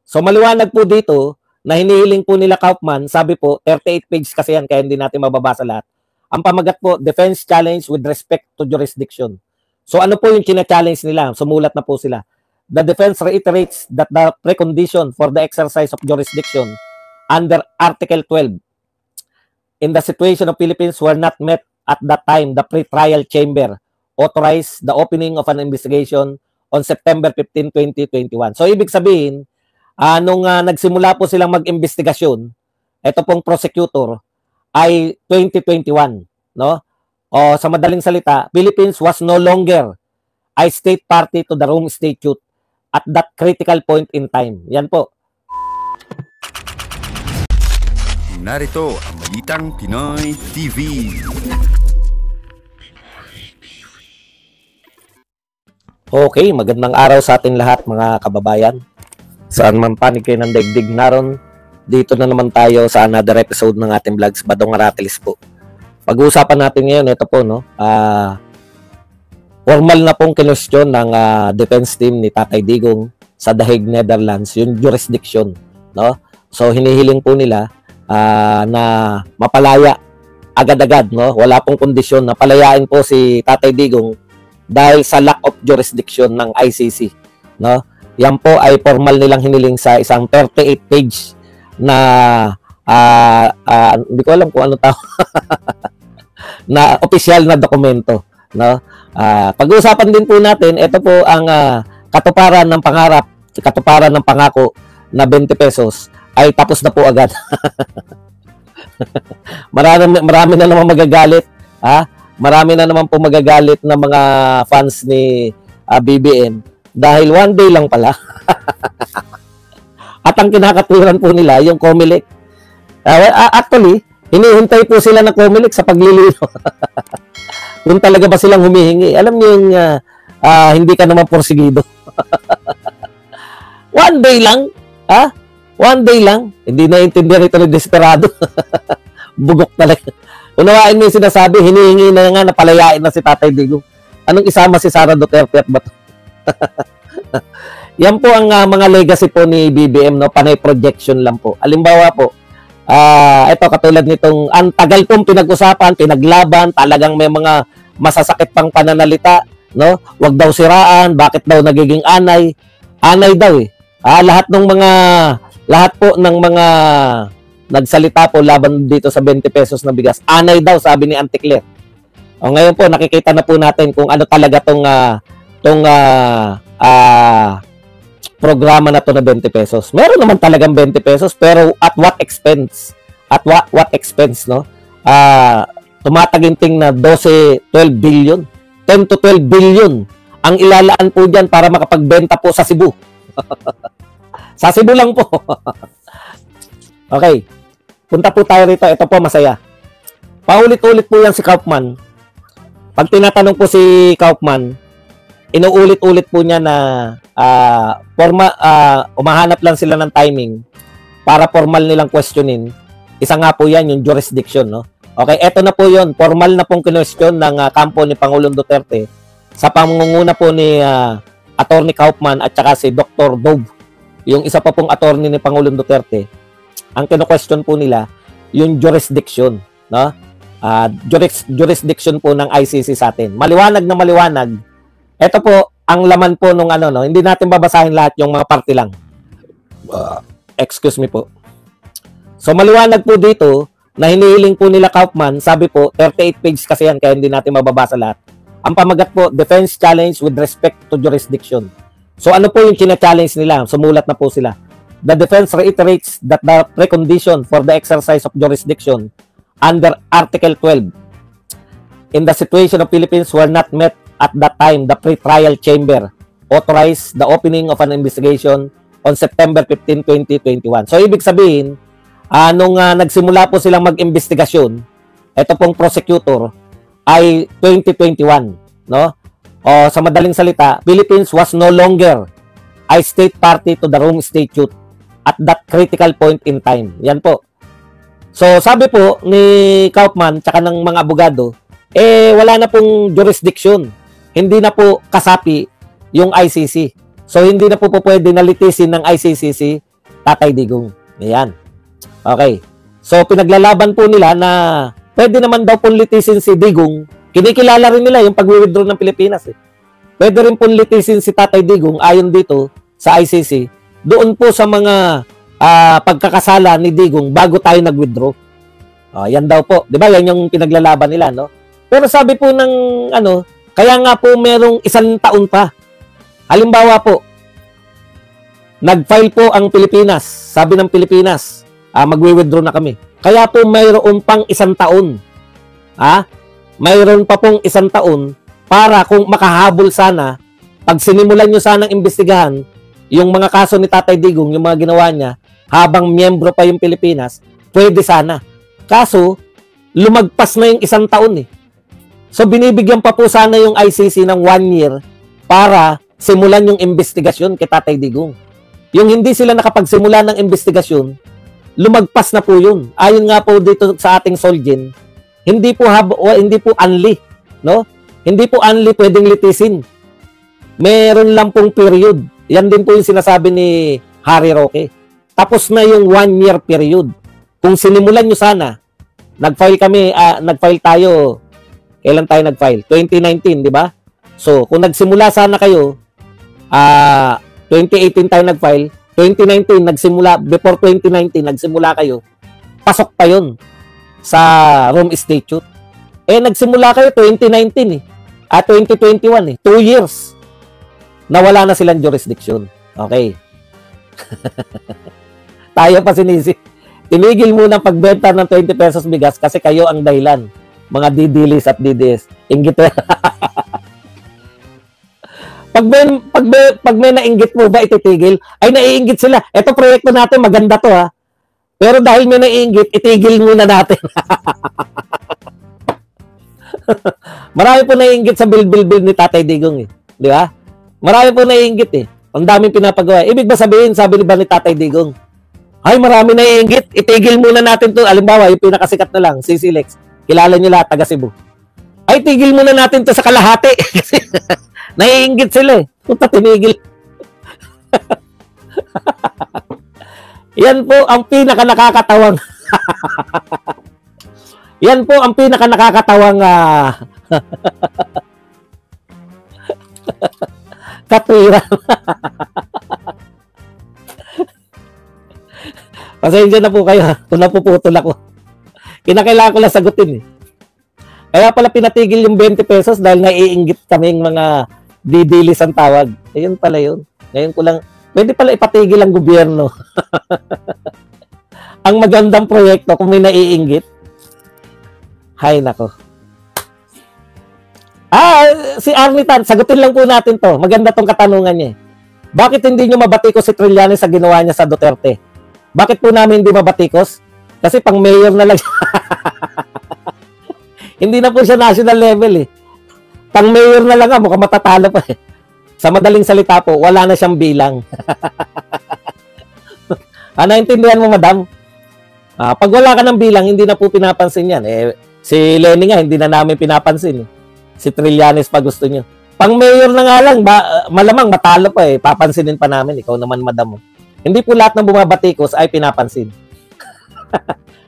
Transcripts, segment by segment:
So maliwanag po dito na hinihiling po nila Kaufman, sabi po, 38 page kasi yan, kaya hindi natin mababasa lahat. Ang pamagat po, defense challenge with respect to jurisdiction. So ano po yung china-challenge nila? Sumulat na po sila. The defense reiterates that the precondition for the exercise of jurisdiction under Article 12 in the situation of Philippines were not met at that time. The pre-trial chamber authorized the opening of an investigation on September 15, 2021. So ibig sabihin, nung nagsimula po silang mag-investigasyon, ito pong prosecutor ay 2021, no? O sa madaling salita, Philippines was no longer a state party to the Rome Statute at that critical point in time. Yan po. Narito ang Balitang Pinoy TV. Okay, magandang araw sa ating lahat mga kababayan. Saan man panig kayo ng daigdig naron, dito na naman tayo sa another episode ng ating vlogs, Badong Aratilis po. Pag-uusapan natin ngayon, ito po, no? Formal na pong kinwestiyon ng defense team ni Tatay Digong sa The Hague, Netherlands, yung jurisdiction, no? So, hinihiling po nila na mapalaya agad-agad, no? Wala pong kondisyon na palayain po si Tatay Digong dahil sa lack of jurisdiction ng ICC, no? Yan po ay formal nilang hiniling sa isang 38 page na hindi ko alam kung ano tawag na opisyal na dokumento, no? Pag-uusapan din po natin, ito po ang katuparan ng pangarap, katuparan ng pangako na 20 pesos ay tapos na po agad. marami na naman magagalit, marami na naman po magagalit na mga fans ni BBM dahil one day lang pala. At ang kinakatuwiran po nila yung COMELEC. Actually, hinihintay po sila ng COMELEC sa paglilino. Kung talaga ba silang humihingi. Alam niyo yung hindi ka naman porsigido. One day lang, one day lang. Hindi naiintindihan ito ng desperado. Bugok talaga. Unawain mo yung sinasabi, hinihingi na nga, napalayain na si Tatay Digong. Anong isama si Sara Duterte at bato? Yan po ang mga legacy po ni BBM, no? Panay projection lang po. Halimbawa po, ito katulad nitong, ang tagal pong pinag-usapan, pinaglaban, talagang may mga masasakit pang pananalita, no? Wag daw siraan, bakit daw nagiging anay? Anay daw eh. Lahat po ng mga nagsalita po laban dito sa 20 pesos na bigas. Anay daw, sabi ni Auntie Claire. O ngayon po, nakikita na po natin kung ano talaga tong programa na to na 20 pesos. Meron naman talagang 20 pesos, pero at what expense? At what expense, no? Tumataginting na 12 billion. 10 to 12 billion ang ilalaan po dyan para makapagbenta po sa Cebu. Sa Cebu lang po. Okay. Punta po tayo rito. Ito po masaya. Paulit-ulit po yan si Kaufman. Pag tinatanong po si Kaufman, inuulit-ulit po niya na umahanap lang sila ng timing para formal nilang questionin. Isa nga po yan, yung jurisdiction, no? Okay, eto na po yun. Formal na pong kinwestiyon ng kampo ni Pangulong Duterte sa pangunguna po ni Attorney Kaufman at saka si Dr. Dove, yung isa pa pong attorney ni Pangulong Duterte. Ang kino-question po nila, yung jurisdiction, no? Jurisdiction po ng ICC sa atin. Maliwanag na maliwanag. Ito po, ang laman po nung no? Hindi natin babasahin lahat, yung mga parte lang. Excuse me po. So, maliwanag po dito na hinihiling po nila Kaufman, sabi po, 38 page kasi yan, kaya hindi natin mababasa lahat. Ang pamagat po, defense challenge with respect to jurisdiction. So, ano po yung china-challenge nila? Sumulat na po sila. The defense reiterates that the precondition for the exercise of jurisdiction under Article 12 in the situation of Philippines were not met at that time. The pre-trial chamber authorized the opening of an investigation on September 15, 2021. So, ibig sabihin, nung nagsimula po silang mag-investigasyon, ito pong prosecutor ay 2021, no? O sa madaling salita, Philippines was no longer a state party to the Rome Statute at that critical point in time. Yan po. So, sabi po ni Kaufman tsaka ng mga abogado, wala na pong jurisdiction. Hindi na po kasapi yung ICC. So, hindi na po pwede nalitisin ng ICC Tatay Digong. Ayan. Okay. So, pinaglalaban po nila na pwede naman daw pong litisin si Digong. Kinikilala rin nila yung pag-withdraw ng Pilipinas. Pwede rin pong litisin si Tatay Digong ayon dito sa ICC doon po sa mga pagkakasala ni Digong bago tayo nag-withdraw. Yan daw po. Di ba? Yan yung pinaglalaban nila, no? Pero sabi po ng kaya nga po merong 1 taon pa. Halimbawa po, nag-file po ang Pilipinas. Sabi ng Pilipinas, magwi-withdraw na kami. Kaya po mayroon pang 1 taon. Mayroon pa pong 1 taon para kung makahabol sana, pag sinimulan nyo sanang imbestigahan yung mga kaso ni Tatay Digong, yung mga ginawa niya, habang miyembro pa yung Pilipinas, pwede sana. Kaso, lumagpas na yung 1 taon . So, binibigyan pa po sana yung ICC ng 1 year para simulan yung investigasyon kay Tatay Digong. Yung hindi sila nakapagsimula ng investigasyon, lumagpas na po yun. Ayon nga po dito sa ating Solgen, hindi po unli, no? Hindi po unli pwedeng litisin. Meron lang pong period. Yan din po yung sinasabi ni Harry Roque. Tapos na yung 1 year period. Kung sinimulan nyo sana, nag-file tayo, kailan tayo nag-file? 2019, di ba? So, kung nagsimula sana kayo, 2018 tayo nag-file, 2019 nagsimula, before 2019 nagsimula kayo, pasok pa yun sa Rome Statute. Nagsimula kayo 2019 2021 2 years. Nawala na silang jurisdiction. Okay. Tayo pa sinisi. Tinigil muna pagbenta ng 20 pesos bigas kasi kayo ang dahilan. Mga didilis at DDS. Inggit. Pag may nainggit mo ba ititigil? Ay, naiinggit sila. Ito proyekto natin, maganda to Pero dahil may naiinggit, itigil muna natin. Marami po naiinggit sa bil ni Tatay Digong Di ba? Marami po naiinggit Ang daming pinapagawa. Ibig ba sabihin, sabi ba ni Tatay Digong, ay, marami naiinggit, itigil muna natin to. Alimbawa, yung pinakasikat na lang, CC Lex. Kilala nyo lahat, taga Cebu. Ay, tigil muna natin to sa kalahati. Kasi naiinggit sila Punta tinigil. Yan po ang pinaka-nakakatawang yan po ang pinaka-nakakatawang katwiran. Pasensya na po kayo kung napuputol ako. Kinakailangan ko lang sagutin Kaya pala pinatigil yung 20 pesos dahil naiinggit kaming mga didilis ang tawag. Ayun pala yun. Ngayon ko lang, pwede pala ipatigil ang gobyerno. Ang magandang proyekto kung may naiinggit. Hay nako. Si Arnitan, sagutin lang po natin to. Maganda tong katanungan niya Bakit hindi nyo mabatikos si Trillanes sa ginawa niya sa Duterte? Bakit po namin hindi mabatikos? Kasi pang mayor na lang Hindi na po siya national level Pang mayor na lang mukhang matatalo pa Sa madaling salita po, wala na siyang bilang. Naintindihan mo, madam? Pag wala ka ng bilang, hindi na po pinapansin yan. Si Lenny nga, hindi na namin pinapansin. Si Trillanes pa gusto nyo. Pang mayor na nga lang, malamang matalo pa Papansinin pa namin. Ikaw naman, madam. Hindi po lahat ng bumabatikos ay pinapansin.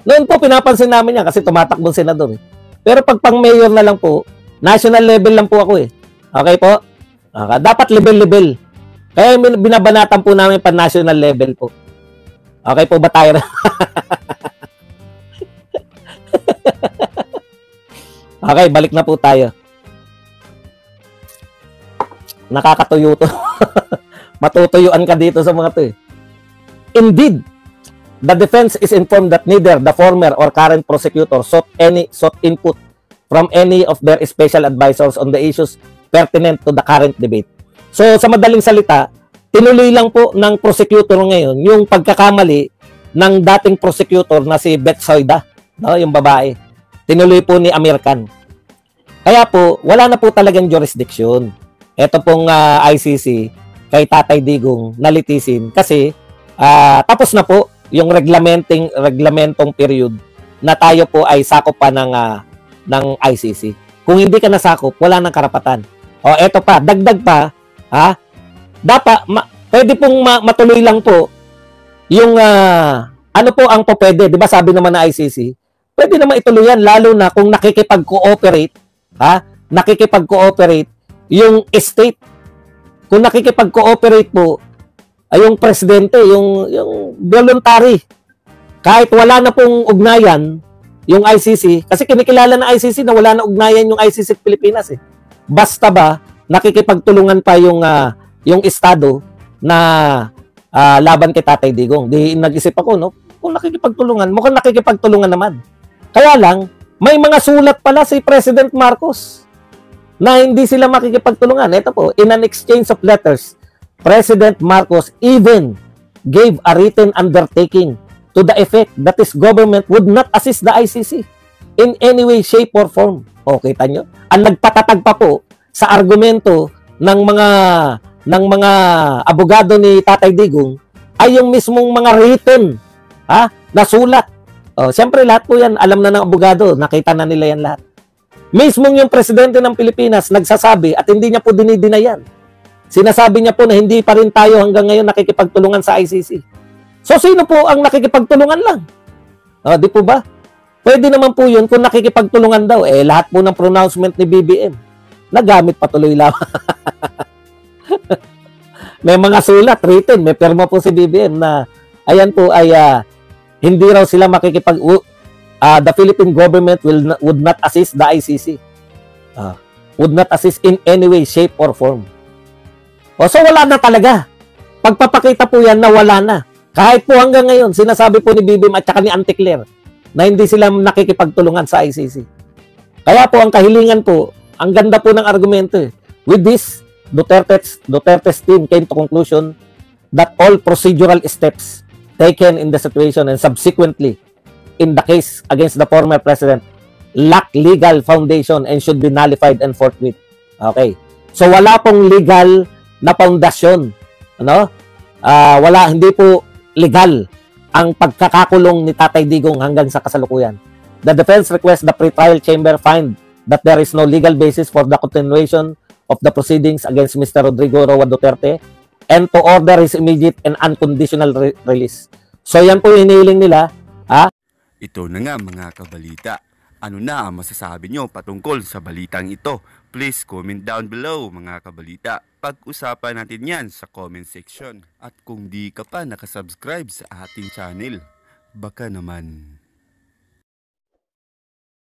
Noon po, pinapansin namin yan kasi tumatakbong senador. Pero pag pang mayor na lang po, national level lang po ako Okay po? Dapat level-level. Kaya binabanatan po namin pa national level po. Okay po ba tayo? Okay, balik na po tayo. Nakakatuyo to. Matutuyuan ka dito sa mga to Indeed, the defense is informed that neither the former or current prosecutor sought input from any of their special advisors on the issues pertinent to the current debate. So, sa madaling salita, tinuloy lang po ng prosecutor ngayon yung pagkakamali ng dating prosecutor na si Beth Soyda, yung babae. Tinuloy po ni Amir Khan. Kaya po, wala na po talagang jurisdiction. Ito pong ICC kay Tatay Digong nalitisin kasi tapos na po yung reglamentong period na tayo po ay sakop pa ng ICC. Kung hindi ka nasakop, wala nang karapatan. Eto pa, dagdag pa, dapat, pwede pong matuloy lang po yung ano po ang pwede, 'di ba sabi naman ng ICC, pwede naman ituloy yan lalo na kung nakikipag-cooperate, nakikipag-cooperate yung state. Kung nakikipag-cooperate po ay yung presidente, yung voluntary. Kahit wala na pong ugnayan yung ICC, kasi kinikilala ng ICC na wala na ugnayan yung ICC at Pilipinas eh. Basta ba nakikipagtulungan pa yung estado na laban kay Tatay Digong. Di nag-isip ako, no? Kung nakikipagtulungan, mukhang nakikipagtulungan naman. Kaya lang, may mga sulat pala si President Marcos na hindi sila makikipagtulungan. Ito po, in an exchange of letters, President Marcos even gave a written undertaking to the effect that his government would not assist the ICC in any way, shape, or form. O, kita nyo? Ang nagpatatag pa po sa argumento ng mga abogado ni Tatay Digong ay yung mismong mga written na sulat. O, siyempre lahat po yan, alam na ng abogado, nakita na nila yan lahat. Mismong yung presidente ng Pilipinas nagsasabi at hindi niya po dinidinayan. Sinasabi niya po na hindi pa rin tayo hanggang ngayon nakikipagtulungan sa ICC. So, sino po ang nakikipagtulungan lang? Di po ba? Pwede naman po yun kung nakikipagtulungan daw. Lahat po ng pronouncement ni BBM, nagamit patuloy lang. May mga sulat, written, may perma po si BBM na ayan po ay hindi raw sila the Philippine government would not assist the ICC. Would not assist in any way, shape, or form. So wala na talaga. Pagpapakita po yan na wala na. Kahit po hanggang ngayon, sinasabi po ni BBM at saka ni Auntie Claire na hindi sila nakikipagtulungan sa ICC. Kaya po ang kahilingan po, ang ganda po ng argumento eh. With this, Duterte's team came to conclusion that all procedural steps taken in the situation and subsequently in the case against the former president lack legal foundation and should be nullified and forthwith. Okay. So wala pong legal na pundasyon, hindi po legal ang pagkakakulong ni Tatay Digong hanggang sa kasalukuyan. The defense requests the pre-trial chamber find that there is no legal basis for the continuation of the proceedings against Mr. Rodrigo Roa Duterte and to order his immediate and unconditional release. So yan po yung hinihiling nila. Ito na nga mga kabalita. Ano na ang masasabi nyo patungkol sa balitang ito? Please comment down below mga kabalita. Pag-usapan natin yan sa comment section. At kung di ka pa nakasubscribe sa ating channel, baka naman